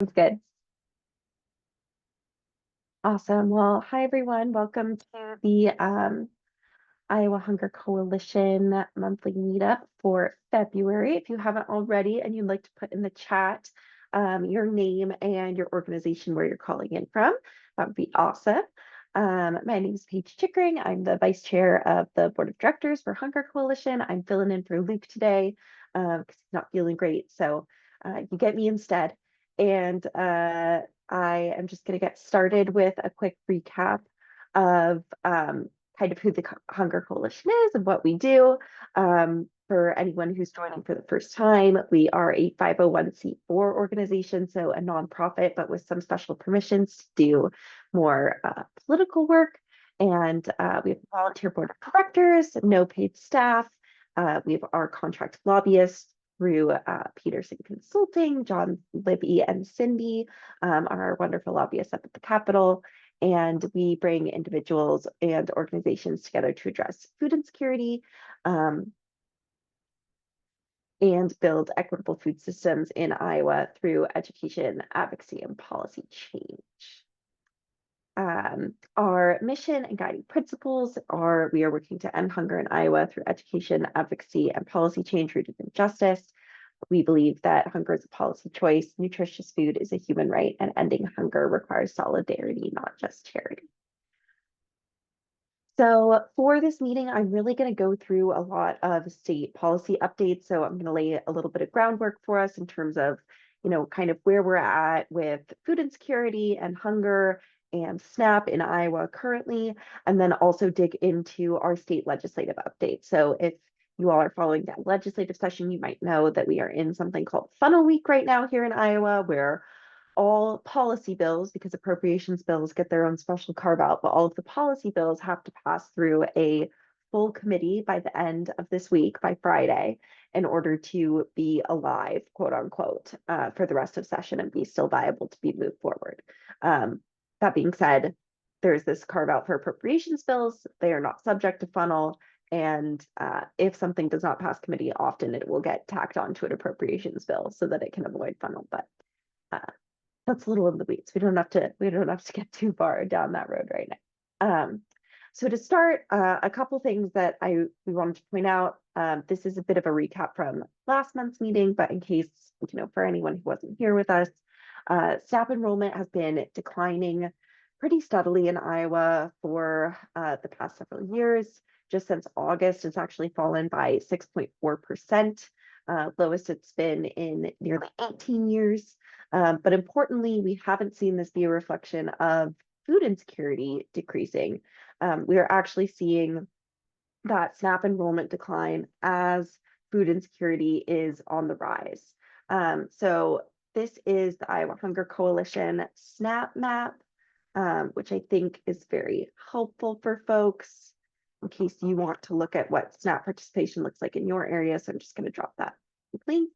Sounds good. Awesome. Well, hi everyone. Welcome to the Iowa Hunger Coalition monthly meetup for February. If you haven't already and you'd like to put in the chat your name and your organization where you're calling in from, that would be awesome. My name is Paige Chickering. I'm the vice chair of the board of directors for Hunger Coalition. I'm filling in for Luke today because he's not feeling great. So you get me instead. And I am just going to get started with a quick recap of kind of who the Hunger Coalition is and what we do. For anyone who's joining for the first time, we are a 501c4 organization, so a nonprofit, but with some special permissions to do more political work. And we have a volunteer board of directors, no paid staff. We have our contract lobbyists through Peterson Consulting, John, Libby, and Cindy are our wonderful lobbyists up at the Capitol. And we bring individuals and organizations together to address food insecurity and build equitable food systems in Iowa through education, advocacy, and policy change. Our mission and guiding principles are we are working to end hunger in Iowa through education, advocacy, and policy change rooted in justice. We believe that hunger is a policy choice, nutritious food is a human right, and ending hunger requires solidarity, not just charity. So for this meeting, I'm really going to go through a lot of state policy updates. So I'm going to lay a little bit of groundwork for us in terms of, kind of where we're at with food insecurity and hunger and SNAP in Iowa currently, and then also dig into our state legislative updates. So if you all are following that legislative session, you might know that we are in something called Funnel Week right now here in Iowa, where all policy bills, because appropriations bills get their own special carve out, but all of the policy bills have to pass through a full committee by the end of this week, by Friday, in order to be alive, quote unquote, for the rest of session and be still viable to be moved forward. That being said, there's this carve out for appropriations bills. They are not subject to funnel. And if something does not pass committee, often it will get tacked onto an appropriations bill so that it can avoid funnel. But that's a little in the weeds. We don't have to get too far down that road right now. So to start, a couple things that we wanted to point out. This is a bit of a recap from last month's meeting, but in case, for anyone who wasn't here with us, SNAP enrollment has been declining pretty steadily in Iowa for the past several years. Just since August, it's actually fallen by 6.4%, lowest it's been in nearly 18 years. But importantly, we haven't seen this be a reflection of food insecurity decreasing. We are actually seeing that SNAP enrollment decline as food insecurity is on the rise. So this is the Iowa Hunger Coalition SNAP map, which I think is very helpful for folks in case you want to look at what SNAP participation looks like in your area. So I'm just going to drop that link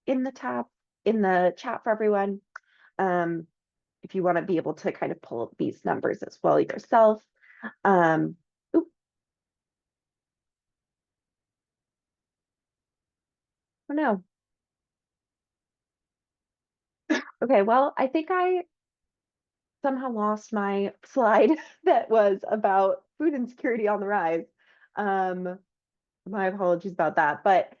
in the chat for everyone. If you want to be able to kind of pull these numbers as well yourself. Oh no. Okay, well, I think I somehow lost my slide that was about food insecurity on the rise. My apologies about that. But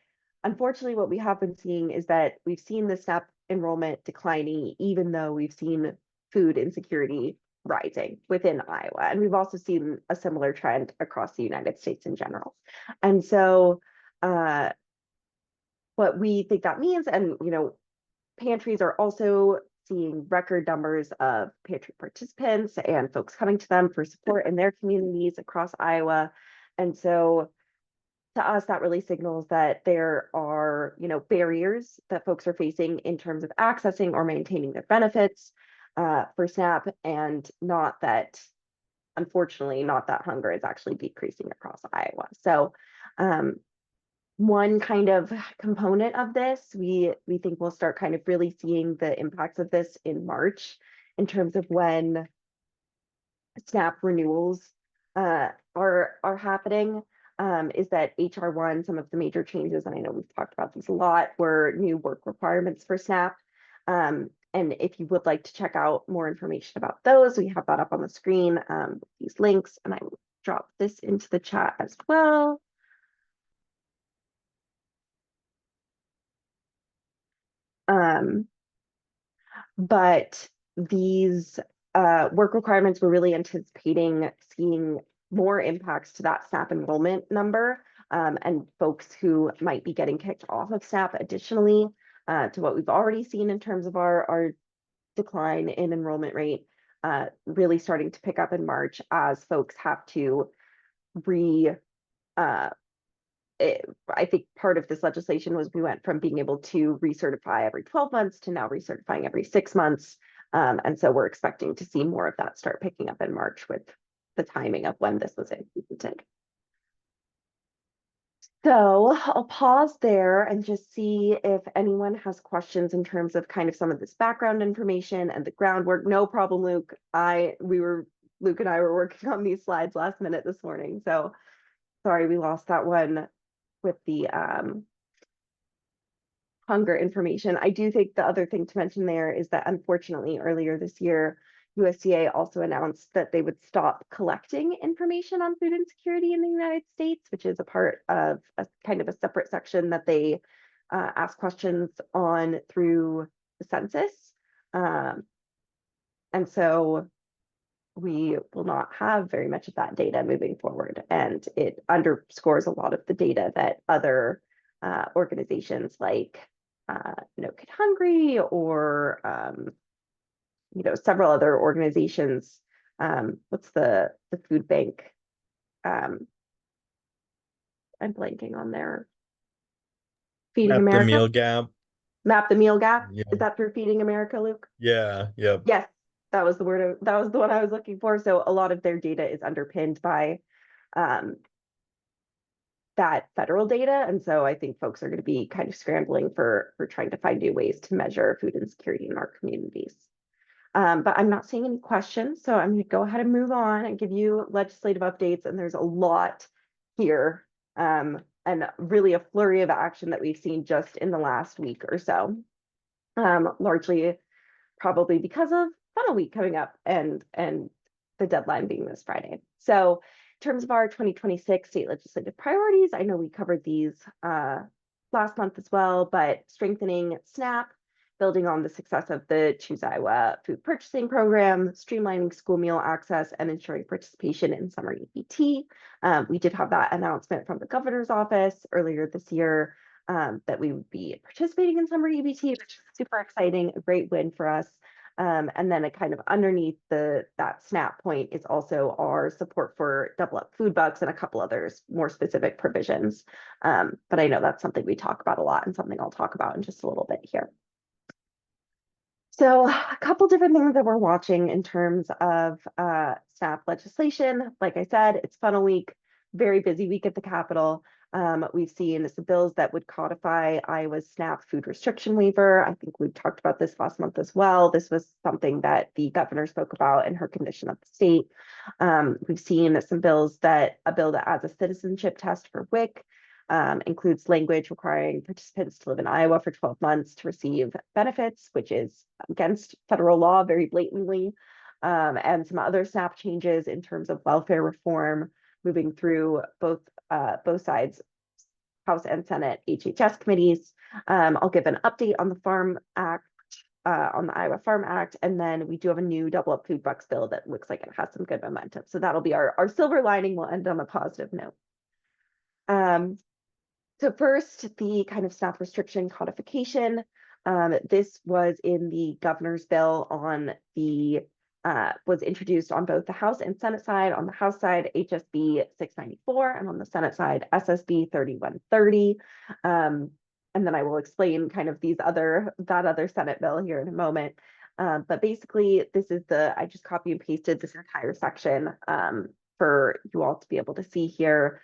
unfortunately, what we have been seeing is that we've seen the SNAP enrollment declining, even though we've seen food insecurity rising within Iowa. And we've also seen a similar trend across the United States in general. And so what we think that means, and pantries are also seeing record numbers of pantry participants and folks coming to them for support in their communities across Iowa. And so to us, that really signals that there are, barriers that folks are facing in terms of accessing or maintaining their benefits for SNAP, and unfortunately, not that hunger is actually decreasing across Iowa. So one kind of component of this, we think we'll start kind of really seeing the impacts of this in March in terms of when SNAP renewals are happening. Is that HR1, some of the major changes, and I know we've talked about these a lot, were new work requirements for SNAP. And if you would like to check out more information about those, we have that up on the screen, with these links, and I will drop this into the chat as well. But these work requirements, we're really anticipating seeing more impacts to that SNAP enrollment number, and folks who might be getting kicked off of SNAP additionally, to what we've already seen in terms of our decline in enrollment rate, really starting to pick up in March as folks have to uh, I think part of this legislation was we went from being able to recertify every 12 months to now recertifying every 6 months. And so we're expecting to see more of that start picking up in March with the timing of when this was implemented. So I'll pause there and just see if anyone has questions in terms of kind of some of this background information and the groundwork. No problem, Luke. Luke and I were working on these slides last minute this morning. So sorry, we lost that one with the hunger information. I do think the other thing to mention there is that unfortunately earlier this year, USDA also announced that they would stop collecting information on food insecurity in the United States, which is a part of a kind of a separate section that they ask questions on through the census. And so we will not have very much of that data moving forward. And it underscores a lot of the data that other organizations like No Kid Hungry or several other organizations. What's the food bank? I'm blanking on their Feeding Map the America. meal gap. Map the Meal Gap. Yeah. Is that through Feeding America, Luke? Yeah. Yep. Yes, that was the word. That was the one I was looking for. So a lot of their data is underpinned by um, that federal data. And so I think folks are going to be kind of scrambling for trying to find new ways to measure food insecurity in our communities. But I'm not seeing any questions, so I'm going to go ahead and move on and give you legislative updates. And there's a lot here, and really a flurry of action that we've seen just in the last week or so, largely probably because of funnel week coming up and the deadline being this Friday. So in terms of our 2026 state legislative priorities, I know we covered these last month as well, but strengthening SNAP, building on the success of the Choose Iowa food purchasing program, streamlining school meal access, and ensuring participation in summer EBT. We did have that announcement from the governor's office earlier this year, that we would be participating in summer EBT, which is super exciting, a great win for us. And then a kind of underneath that SNAP point is also our support for double up food bucks and a couple others more specific provisions. But I know that's something we talk about a lot and something I'll talk about in just a little bit here. So a couple different things that we're watching in terms of SNAP legislation. Like I said, it's funnel week, very busy week at the Capitol. We've seen some bills that would codify Iowa's SNAP food restriction waiver. I think we talked about this last month as well. This was something that the governor spoke about in her condition of the state. We've seen some bills a bill that adds a citizenship test for WIC, includes language requiring participants to live in Iowa for 12 months to receive benefits, which is against federal law very blatantly, and some other SNAP changes in terms of welfare reform, moving through both sides, House and Senate HHS committees. I'll give an update on the Farm Act, on the Iowa Farm Act, and then we do have a new double up food bucks bill that looks like it has some good momentum. So that'll be our silver lining. We'll end on a positive note. So first, the kind of SNAP restriction codification. This was in the governor's bill was introduced on both the House and Senate side. On the House side, HSB 694, and on the Senate side, SSB 3130. And then I will explain kind of that other Senate bill here in a moment. But basically, I just copy and pasted this entire section for you all to be able to see here.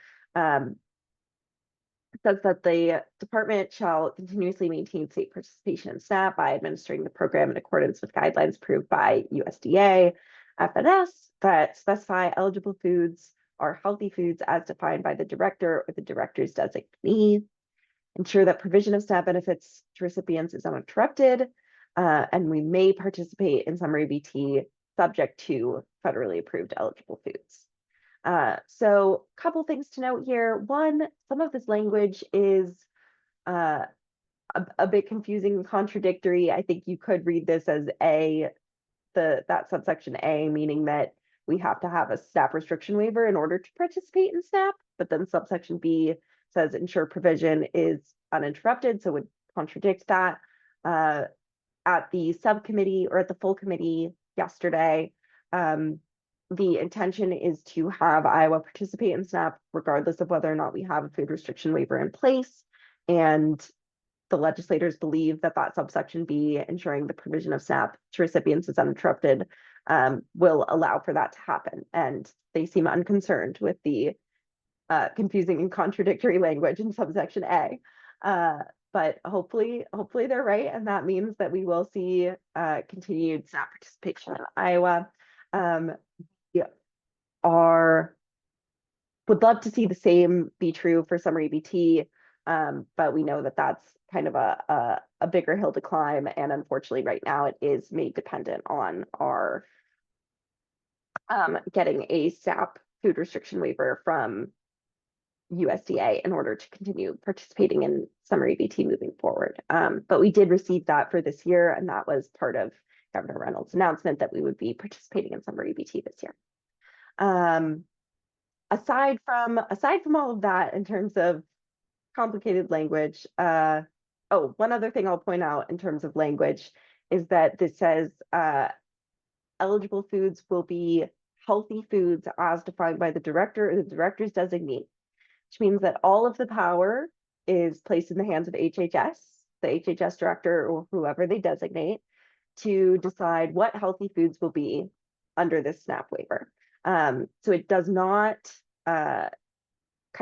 Says that the department shall continuously maintain state participation in SNAP by administering the program in accordance with guidelines approved by USDA, FNS, that specify eligible foods are healthy foods as defined by the director or the director's designee. Ensure that provision of SNAP benefits to recipients is uninterrupted. and we may participate in summary BT subject to federally approved eligible foods. So a couple things to note here. One, some of this language is uh, a bit confusing and contradictory. I think you could read this as that subsection A, meaning that we have to have a SNAP restriction waiver in order to participate in SNAP, but then subsection B says ensure provision is uninterrupted, so would contradict that. At the subcommittee or at the full committee yesterday, the intention is to have Iowa participate in SNAP regardless of whether or not we have a food restriction waiver in place. And the legislators believe that subsection B, ensuring the provision of SNAP to recipients is uninterrupted, will allow for that to happen. And they seem unconcerned with the confusing and contradictory language in subsection A. But hopefully they're right, and that means that we will see continued SNAP participation in Iowa. Would love to see the same be true for summary BT, but we know that that's kind of a bigger hill to climb, and unfortunately right now it is made dependent on our getting a SNAP food restriction waiver from USDA in order to continue participating in summary BT moving forward. But we did receive that for this year, and that was part of Governor Reynolds' announcement that we would be participating in summary BT this year. Aside from all of that, in terms of complicated language, one other thing I'll point out in terms of language is that this says eligible foods will be healthy foods as defined by the director or the director's designee, which means that all of the power is placed in the hands of HHS, the HHS director or whoever they designate, to decide what healthy foods will be under this SNAP waiver. So it does not kind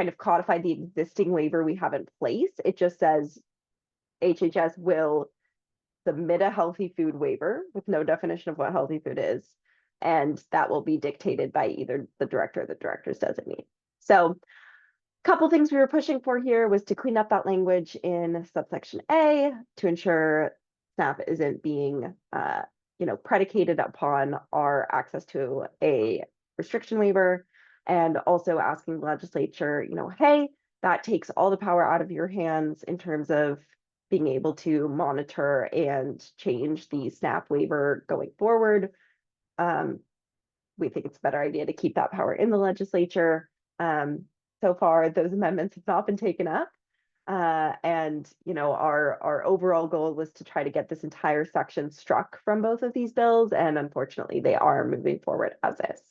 of codify the existing waiver we have in place. It just says HHS will submit a healthy food waiver with no definition of what healthy food is, and that will be dictated by either the director or the director's designee. So a couple things we were pushing for here was to clean up that language in subsection A to ensure SNAP isn't being predicated upon our access to a restriction waiver, and also asking the legislature, hey, that takes all the power out of your hands in terms of being able to monitor and change the SNAP waiver going forward. We think it's a better idea to keep that power in the legislature. So far, those amendments have not been taken up. And our overall goal was to try to get this entire section struck from both of these bills, and unfortunately they are moving forward as is.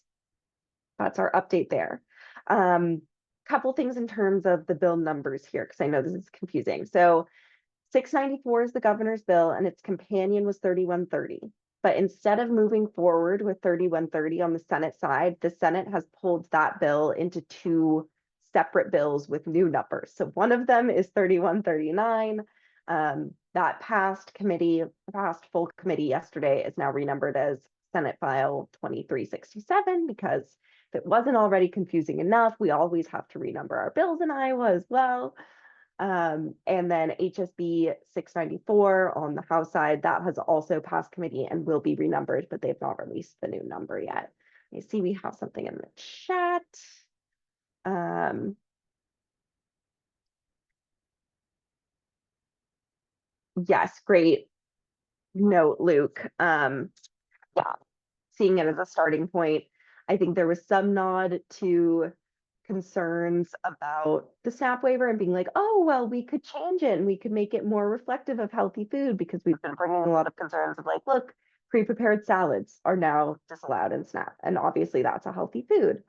That's our update there. Couple things in terms of the bill numbers here, because I know this is confusing. So 694 is the governor's bill, and its companion was 3130. But instead of moving forward with 3130 on the Senate side, the Senate has pulled that bill into two separate bills with new numbers. So one of them is 3139. That passed full committee yesterday is now renumbered as Senate File 2367, because if it wasn't already confusing enough, we always have to renumber our bills in Iowa as well. And then HSB 694 on the House side, that has also passed committee and will be renumbered, but they've not released the new number yet. I see we have something in the chat. Yes, great note, Luke. Yeah, seeing it as a starting point, I think there was some nod to concerns about the SNAP waiver and being like, oh, well, we could change it and we could make it more reflective of healthy food, because we've been bringing a lot of concerns of like, look, pre-prepared salads are now disallowed in SNAP, and obviously that's a healthy food.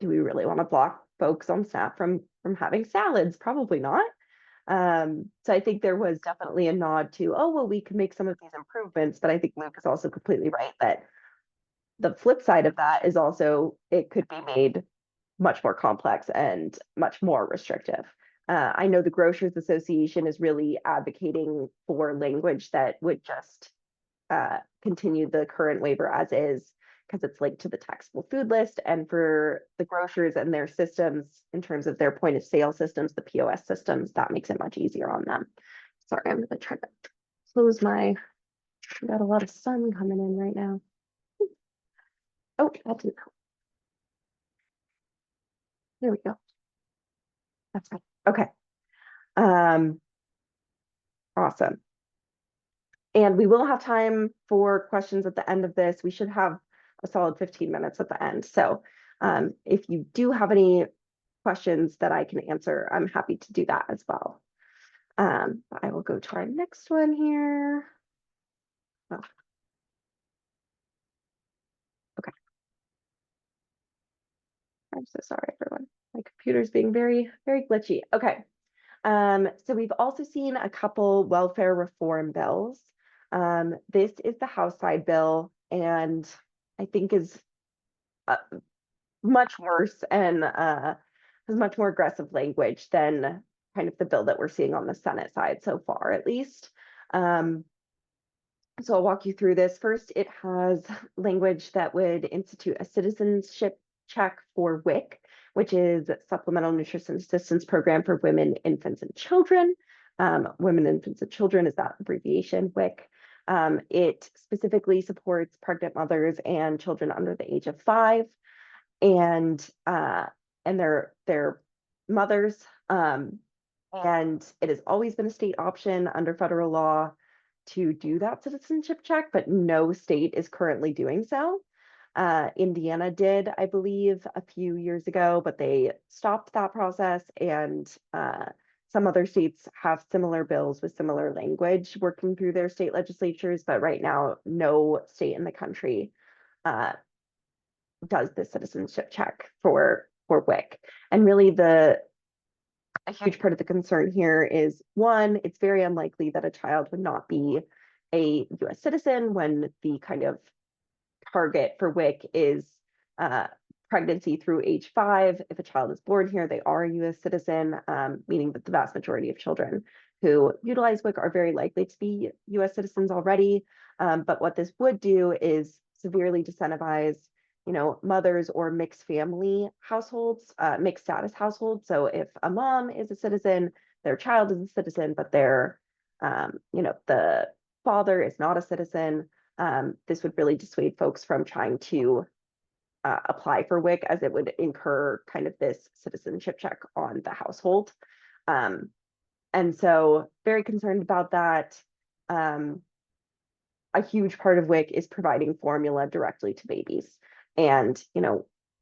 Do we really want to block folks on SNAP from having salads? Probably not. So I think there was definitely a nod to, oh, well, we can make some of these improvements, but I think Luke is also completely right that the flip side of that is also it could be made much more complex and much more restrictive. I know the Grocers Association is really advocating for language that would just continue the current waiver as is, because it's linked to the taxable food list. And for the grocers and their systems, in terms of their point of sale systems, the POS systems, that makes it much easier on them. Sorry, I'm going to try to close my, got a lot of sun coming in right now. Oh, that didn't help. There we go. That's fine. Okay. Um, awesome. And we will have time for questions at the end of this. We should have a solid 15 minutes at the end. So if you do have any questions that I can answer, I'm happy to do that as well. I will go to our next one here. Oh, okay. I'm so sorry, everyone. My computer's being very, very glitchy. Okay. So we've also seen a couple welfare reform bills. This is the House side bill, and I think is much worse and has much more aggressive language than kind of the bill that we're seeing on the Senate side so far, at least. So I'll walk you through this. First, it has language that would institute a citizenship check for WIC, which is Supplemental Nutrition Assistance Program for Women, Infants, and Children. Women, Infants, and Children is that abbreviation, WIC. It specifically supports pregnant mothers and children under the age of 5 and their mothers. And it has always been a state option under federal law to do that citizenship check, but no state is currently doing so. Indiana did, I believe, a few years ago, but they stopped that process, and some other states have similar bills with similar language working through their state legislatures, but right now, no state in the country does the citizenship check for WIC. And really a huge part of the concern here is, one, it's very unlikely that a child would not be a US citizen when the kind of target for WIC is pregnancy through age 5. If a child is born here, they are a US citizen, meaning that the vast majority of children who utilize WIC are very likely to be US citizens already. But what this would do is severely disincentivize mothers or mixed family households, mixed status households. So if a mom is a citizen, their child is a citizen, but the father is not a citizen, this would really dissuade folks from trying to apply for WIC, as it would incur kind of this citizenship check on the household. And so very concerned about that. A huge part of WIC is providing formula directly to babies. And,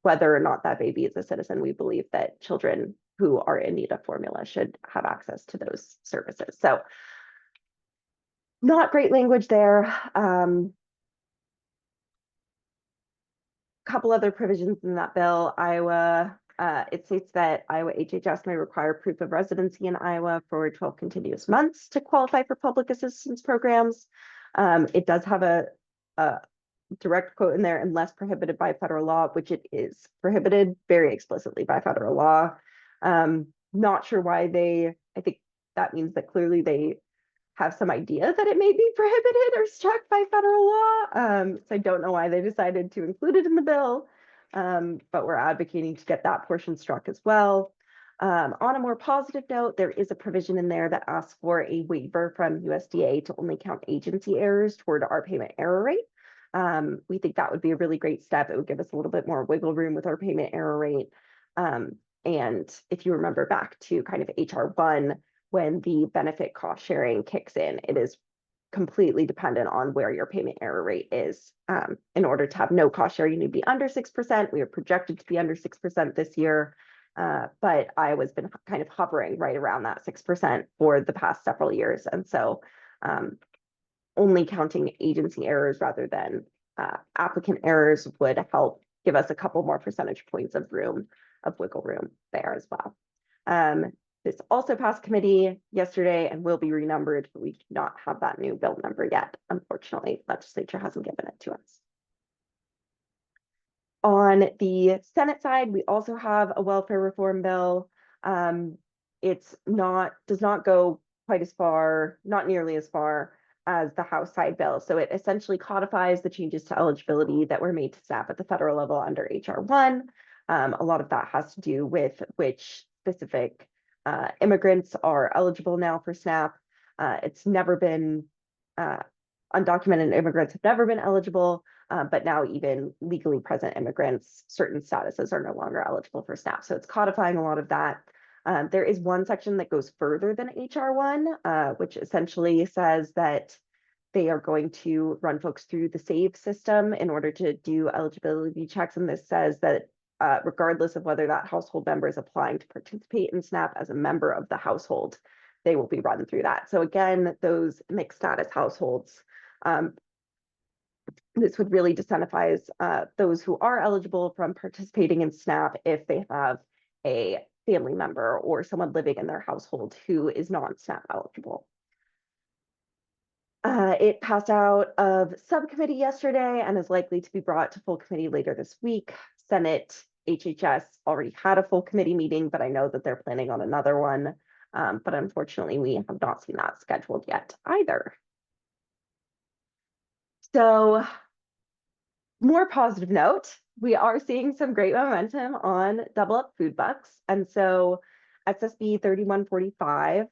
whether or not that baby is a citizen, we believe that children who are in need of formula should have access to those services. So not great language there. Couple other provisions in that bill. Iowa, it states that Iowa HHS may require proof of residency in Iowa for 12 continuous months to qualify for public assistance programs. It does have a direct quote in there, unless prohibited by federal law, which it is prohibited very explicitly by federal law. Not sure why I think that means that clearly they have some idea that it may be prohibited or struck by federal law. So I don't know why they decided to include it in the bill, but we're advocating to get that portion struck as well. On a more positive note, there is a provision in there that asks for a waiver from USDA to only count agency errors toward our payment error rate. We think that would be a really great step. It would give us a little bit more wiggle room with our payment error rate. And if you remember back to kind of HR1, when the benefit cost sharing kicks in, it is completely dependent on where your payment error rate is. In order to have no cost share, you need to be under 6%. We are projected to be under 6% this year, but Iowa's been kind of hovering right around that 6% for the past several years. And so only counting agency errors rather than applicant errors would help give us a couple more percentage points of wiggle room there as well. This also passed committee yesterday and will be renumbered, but we do not have that new bill number yet. Unfortunately, legislature hasn't given it to us. On the Senate side, we also have a welfare reform bill. Does not go quite as far, not nearly as far as the House side bill. So it essentially codifies the changes to eligibility that were made to SNAP at the federal level under HR1. A lot of that has to do with which specific immigrants are eligible now for SNAP. It's never been undocumented immigrants have never been eligible, but now even legally present immigrants, certain statuses are no longer eligible for SNAP. So it's codifying a lot of that. There is one section that goes further than HR1, which essentially says that they are going to run folks through the SAVE system in order to do eligibility checks. And this says that regardless of whether that household member is applying to participate in SNAP as a member of the household, they will be run through that. So again, those mixed status households, this would really disincentivize those who are eligible from participating in SNAP if they have a family member or someone living in their household who is non-SNAP eligible. It passed out of subcommittee yesterday and is likely to be brought to full committee later this week. Senate HHS already had a full committee meeting, but I know that they're planning on another one. But unfortunately, we have not seen that scheduled yet either. So, more positive note, we are seeing some great momentum on double up food bucks. And so SSB 3145,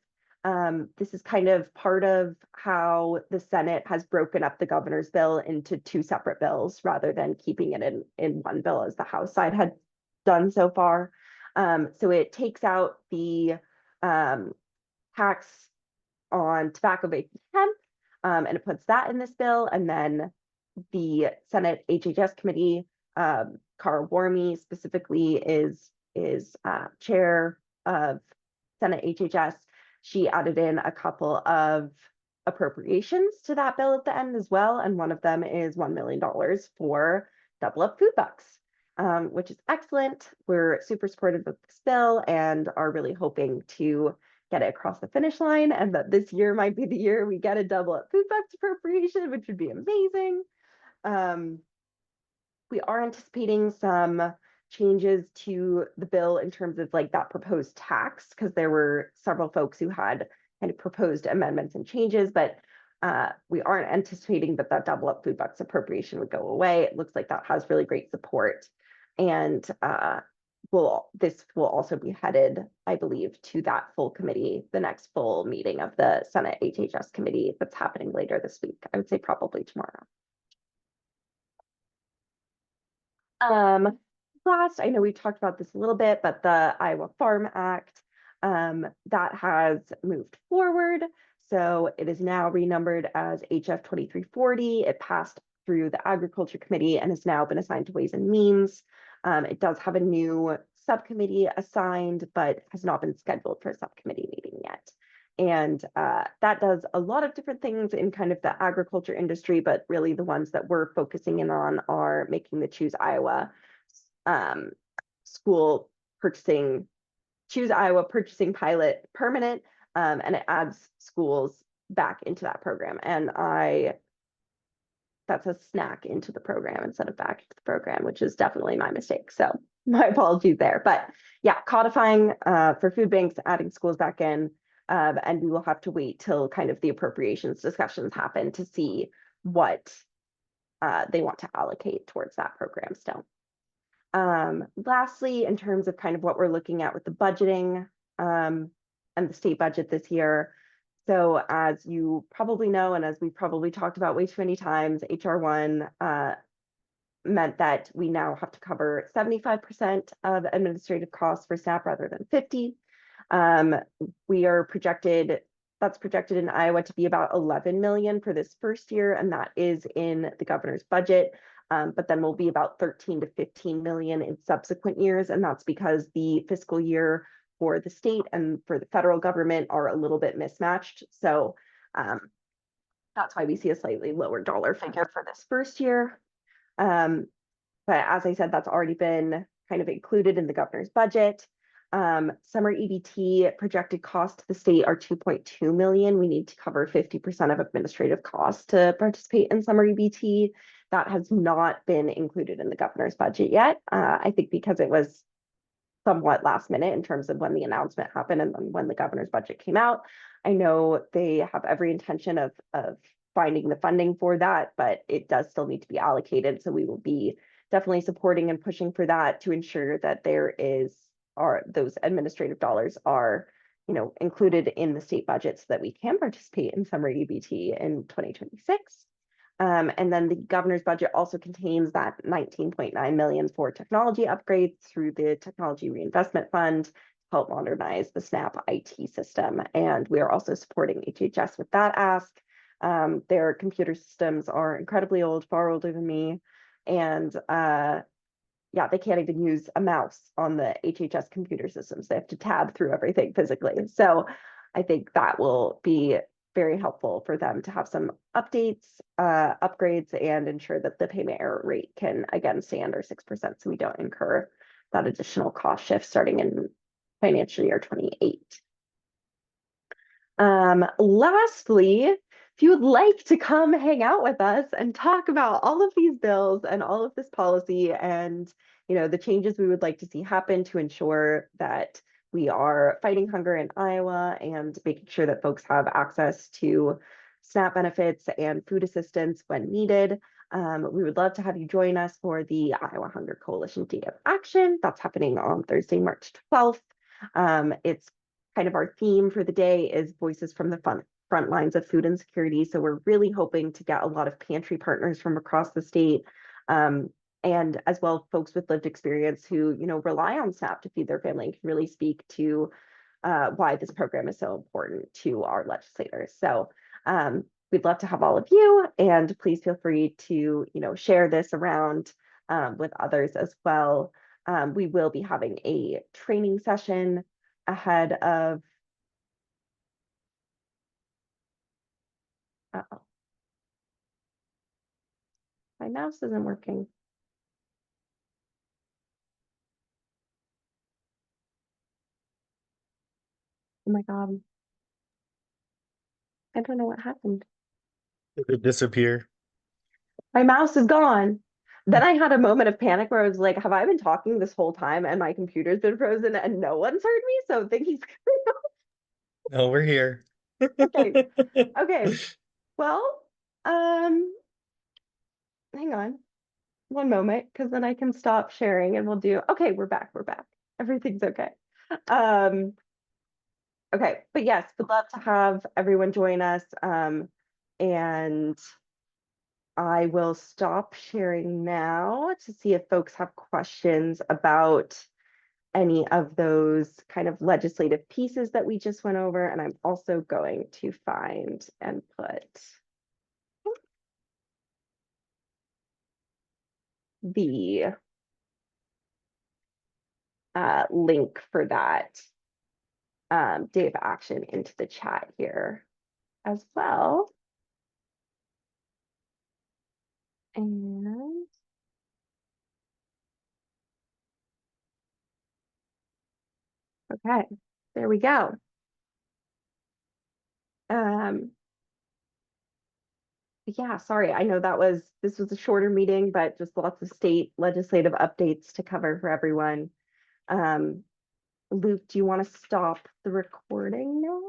this is kind of part of how the Senate has broken up the governor's bill into two separate bills rather than keeping it in one bill as the House side had done so far. So it takes out the tax on tobacco, vape, and hemp, and it puts that in this bill. And then the Senate HHS committee, Cara Warmy specifically is chair of Senate HHS. She added in a couple of appropriations to that bill at the end as well, and one of them is $1 million for double up food bucks, which is excellent. We're super supportive of this bill and are really hoping to get it across the finish line, and that this year might be the year we get a double up food bucks appropriation, which would be amazing. We are anticipating some changes to the bill in terms of like that proposed tax, because there were several folks who had kind of proposed amendments and changes, but we aren't anticipating that that double up food bucks appropriation would go away. It looks like that has really great support, and this will also be headed, I believe, to that full committee, the next full meeting of the Senate HHS committee that's happening later this week. I would say probably tomorrow. Last, I know we talked about this a little bit, but the Iowa Farm Act, that has moved forward. So it is now renumbered as HF 2340. It passed through the Agriculture Committee and has now been assigned to Ways and Means. It does have a new subcommittee assigned, but has not been scheduled for a subcommittee meeting yet. And that does a lot of different things in kind of the agriculture industry, but really the ones that we're focusing in on are making the Choose Iowa school purchasing, Choose Iowa purchasing pilot permanent, and it adds schools back into that program. And that's a snack into the program instead of back into the program, which is definitely my mistake. So my apologies there. But yeah, codifying for food banks, adding schools back in. And we will have to wait till kind of the appropriations discussions happen to see what they want to allocate towards that program still. Lastly, in terms of kind of what we're looking at with the budgeting and the state budget this year. So as you probably know, and as we probably talked about way too many times, HR1 meant that we now have to cover 75% of administrative costs for SNAP rather than 50. We are that's projected in Iowa to be about 11 million for this first year, and that is in the governor's budget. But then will be about 13 to 15 million in subsequent years, and that's because the fiscal year for the state and for the federal government are a little bit mismatched. So that's why we see a slightly lower dollar figure for this first year. But as I said, that's already been kind of included in the governor's budget. Summer EBT projected cost to the state are 2.2 million. We need to cover 50% of administrative costs to participate in summer EBT. That has not been included in the governor's budget yet. I think because it was somewhat last minute in terms of when the announcement happened and when the governor's budget came out. I know they have every intention of finding the funding for that, but it does still need to be allocated. So we will be definitely supporting and pushing for that to ensure that those administrative dollars are included in the state budget so that we can participate in summer EBT in 2026. And then the governor's budget also contains that 19.9 million for technology upgrades through the Technology Reinvestment Fund to help modernize the SNAP IT system. And we are also supporting HHS with that ask. Their computer systems are incredibly old, far older than me. And yeah, they can't even use a mouse on the HHS computer systems. They have to tab through everything physically. So I think that will be very helpful for them to have some updates, upgrades, and ensure that the payment error rate can again stay under 6% so we don't incur that additional cost shift starting in financial year 28. Lastly, if you would like to come hang out with us and talk about all of these bills and all of this policy and the changes we would like to see happen to ensure that we are fighting hunger in Iowa and making sure that folks have access to SNAP benefits and food assistance when needed. We would love to have you join us for the Iowa Hunger Coalition Day of Action. That's happening on Thursday, March 12th. It's kind of our theme for the day is voices from the front lines of food insecurity. So we're really hoping to get a lot of pantry partners from across the state, and as well folks with lived experience who rely on SNAP to feed their family and can really speak to why this program is so important to our legislators. So we'd love to have all of you, and please feel free to share this around with others as well. We will be having a training session ahead of uh-oh, my mouse isn't working. Oh my God. I don't know what happened. It would disappear. My mouse is gone. Then I had a moment of panic where I was like, have I been talking this whole time and my computer's been frozen and no one's heard me? So thinking, No, we're here. okay, okay. Well, um, hang on one moment, because then I can stop sharing and we'll do, okay, we're back. Everything's okay. Um, okay, but yes, would love to have everyone join us. And I will stop sharing now to see if folks have questions about any of those kind of legislative pieces that we just went over. And I'm also going to find and put the link for that day of action into the chat here as well. And okay, there we go. Yeah, sorry, I know this was a shorter meeting, but just lots of state legislative updates to cover for everyone. Luke, do you want to stop the recording now?